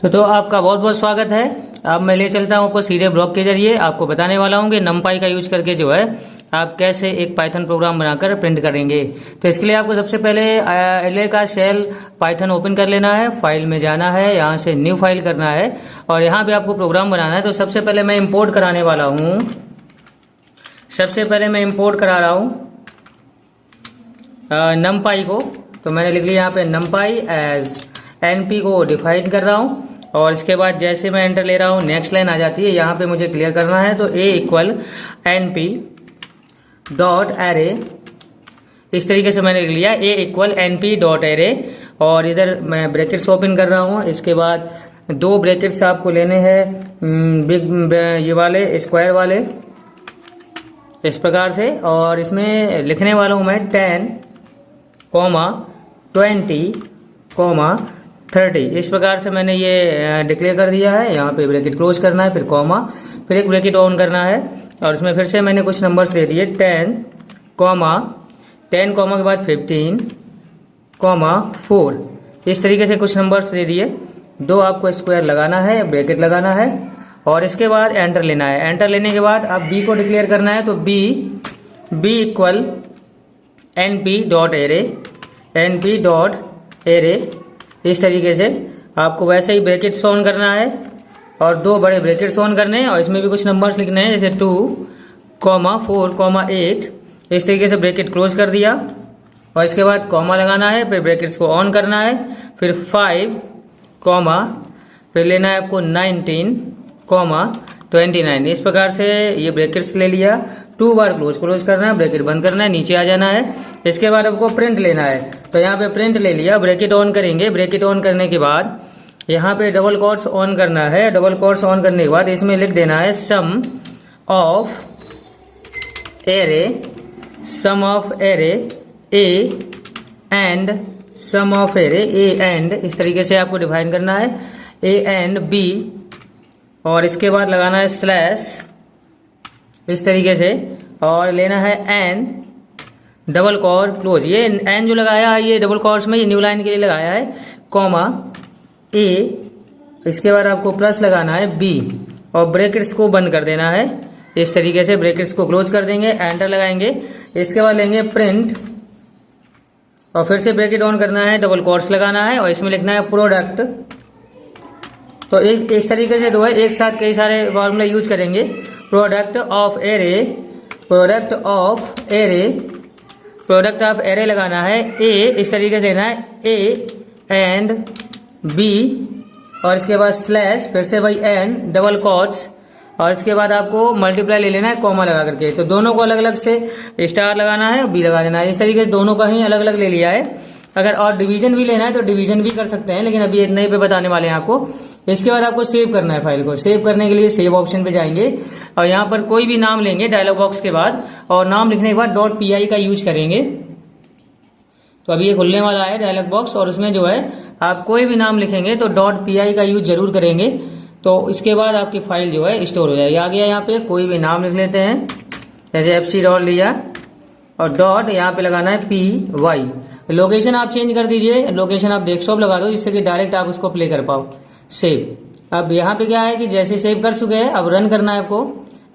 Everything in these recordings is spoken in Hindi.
तो आपका बहुत बहुत स्वागत है। अब मैं ले चलता हूँ आपको सीधे ब्लॉग के जरिए आपको बताने वाला हूँ कि नमपाई का यूज करके जो है आप कैसे एक पाइथन प्रोग्राम बनाकर प्रिंट करेंगे। तो इसके लिए आपको सबसे पहले एलए का शेल पाइथन ओपन कर लेना है, फाइल में जाना है, यहाँ से न्यू फाइल करना है और यहाँ पे आपको प्रोग्राम बनाना है। तो सबसे पहले मैं इम्पोर्ट कराने वाला हूँ, सबसे पहले मैं इम्पोर्ट करा रहा हूँ नमपाई को। तो मैंने लिख लिया यहाँ पे नमपाई एज एनपी को डिफाइन कर रहा हूँ और इसके बाद जैसे मैं एंटर ले रहा हूँ नेक्स्ट लाइन आ जाती है। यहाँ पे मुझे क्लियर करना है तो ए इक्वल एनपी डॉट एरे, इस तरीके से मैंने लिख लिया ए इक्वल एनपी डॉट एरे और इधर मैं ब्रैकेट्स ओपन कर रहा हूँ। इसके बाद दो ब्रैकेट्स आपको लेने हैं बिग ये वाले स्क्वायर वाले इस प्रकार से, और इसमें लिखने वाला हूँ मैं 10, 20, 30 इस प्रकार से मैंने ये डिक्लेयर कर दिया है। यहाँ पे ब्रैकेट क्लोज करना है, फिर कॉमा, फिर एक ब्रैकेट ऑन करना है और इसमें फिर से मैंने कुछ नंबर्स दे दिए 10, के बाद 15, 4 इस तरीके से कुछ नंबर्स दे दिए। दो आपको स्क्वायर लगाना है, ब्रैकेट लगाना है और इसके बाद एंटर लेना है। एंटर लेने के बाद अब बी को डिक्लेयर करना है तो B equal NP dot array, इस तरीके से आपको वैसे ही ब्रैकेट्स ऑन करना है और दो बड़े ब्रैकेट्स ऑन करने हैं और इसमें भी कुछ नंबर्स लिखने हैं जैसे 2, 4, 8 इस तरीके से ब्रैकेट क्लोज कर दिया और इसके बाद कॉमा लगाना है, फिर ब्रैकेट्स को ऑन करना है, फिर 5, फिर लेना है आपको 19, 29 इस प्रकार से ये ब्रैकेट्स ले लिया। 2 बार क्लोज करना है, ब्रैकेट बंद करना है, नीचे आ जाना है। इसके बाद आपको प्रिंट लेना है तो यहाँ पे प्रिंट ले लिया, ब्रैकेट ऑन करेंगे। ब्रैकेट ऑन करने के बाद यहाँ पे डबल कोट्स ऑन करना है। डबल कोट्स ऑन करने के बाद इसमें लिख देना है sum of array A and sum of array A and, इस तरीके से आपको डिफाइन करना है ए एंड बी और इसके बाद लगाना है स्लैश इस तरीके से और लेना है एन डबल कोट क्लोज। ये एन जो लगाया है ये डबल कोट्स में ये न्यू लाइन के लिए लगाया है, कॉमा ए, इसके बाद आपको प्लस लगाना है बी और ब्रैकेट्स को बंद कर देना है। इस तरीके से ब्रैकेट्स को क्लोज कर देंगे, एंटर लगाएंगे। इसके बाद लेंगे प्रिंट और फिर से ब्रैकेट ऑन करना है, डबल कोट्स लगाना है और इसमें लिखना है प्रोडक्ट। तो एक इस तरीके से जो है एक साथ कई सारे फॉर्मूला यूज करेंगे। प्रोडक्ट ऑफ एरे लगाना है, ए इस तरीके से लेना है ए एंड बी और इसके बाद स्लैश फिर से भाई एन डबल कोट्स और इसके बाद आपको मल्टीप्लाई ले लेना है कॉमा लगा करके। तो दोनों को अलग अलग से स्टार लगाना है, बी लगा देना है। इस तरीके से दोनों का ही अलग अलग ले लिया है। अगर और डिवीजन भी लेना है तो डिवीजन भी कर सकते हैं, लेकिन अभी इतना ही पे बताने वाले हैं आपको। इसके बाद आपको सेव करना है फाइल को। सेव करने के लिए सेव ऑप्शन पे जाएंगे और यहाँ पर कोई भी नाम लेंगे डायलॉग बॉक्स के बाद और नाम लिखने के बाद .py का यूज करेंगे। तो अभी ये खुलने वाला है डायलॉग बॉक्स और उसमें जो है आप कोई भी नाम लिखेंगे तो .py का यूज जरूर करेंगे। तो इसके बाद आपकी फाइल जो है स्टोर हो जाएगी। आ गया यहाँ पे कोई भी नाम लिख लेते हैं जैसे FC डॉट लिया और डॉट यहाँ पे लगाना है PY। लोकेशन आप चेंज कर दीजिए, लोकेशन आप डेस्कटॉप लगा दो जिससे कि डायरेक्ट आप उसको प्ले कर पाओ। सेव, अब यहाँ पे क्या है कि जैसे सेव कर चुके हैं अब रन करना है आपको।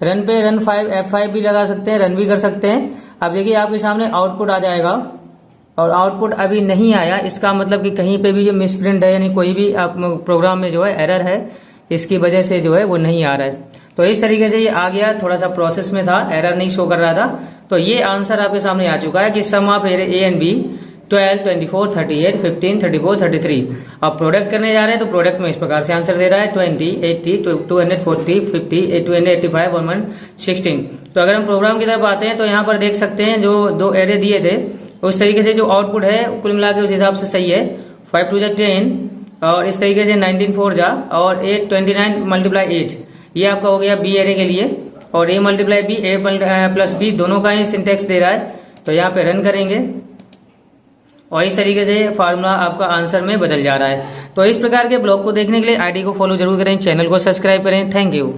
रन पे रन 5 F5 भी लगा सकते हैं, रन भी कर सकते हैं। अब देखिए आपके सामने आउटपुट आ जाएगा और आउटपुट अभी नहीं आया, इसका मतलब कि कहीं पे भी ये मिसप्रिंट है, यानी कोई भी आप प्रोग्राम में जो है एरर है, इसकी वजह से जो है वो नहीं आ रहा है। तो इस तरीके से ये आ गया, थोड़ा सा प्रोसेस में था, एरर नहीं शो कर रहा था। तो ये आंसर आपके सामने आ चुका है कि sum of array A and B 12, 24, 38, 15, 34, 33। अब प्रोडक्ट करने जा रहे हैं तो प्रोडक्ट में इस प्रकार से आंसर दे रहा है 20, 80, 240, 50, 285, 116। तो अगर हम प्रोग्राम की तरफ आते हैं तो यहाँ पर देख सकते हैं जो दो एरे दिए थे उस तरीके से जो आउटपुट है कुल मिला के उस हिसाब से सही है। 5 2 10 और इस तरीके से 19 4 जा और 8 29 मल्टीप्लाई 8 ये आपका हो गया बी एरे के लिए और A multiply B A plus B दोनों का ही सिंटेक्स दे रहा है। तो यहाँ पे रन करेंगे और इस तरीके से फार्मूला आपका आंसर में बदल जा रहा है। तो इस प्रकार के ब्लॉग को देखने के लिए आईडी को फॉलो जरूर करें, चैनल को सब्सक्राइब करें। Thank you.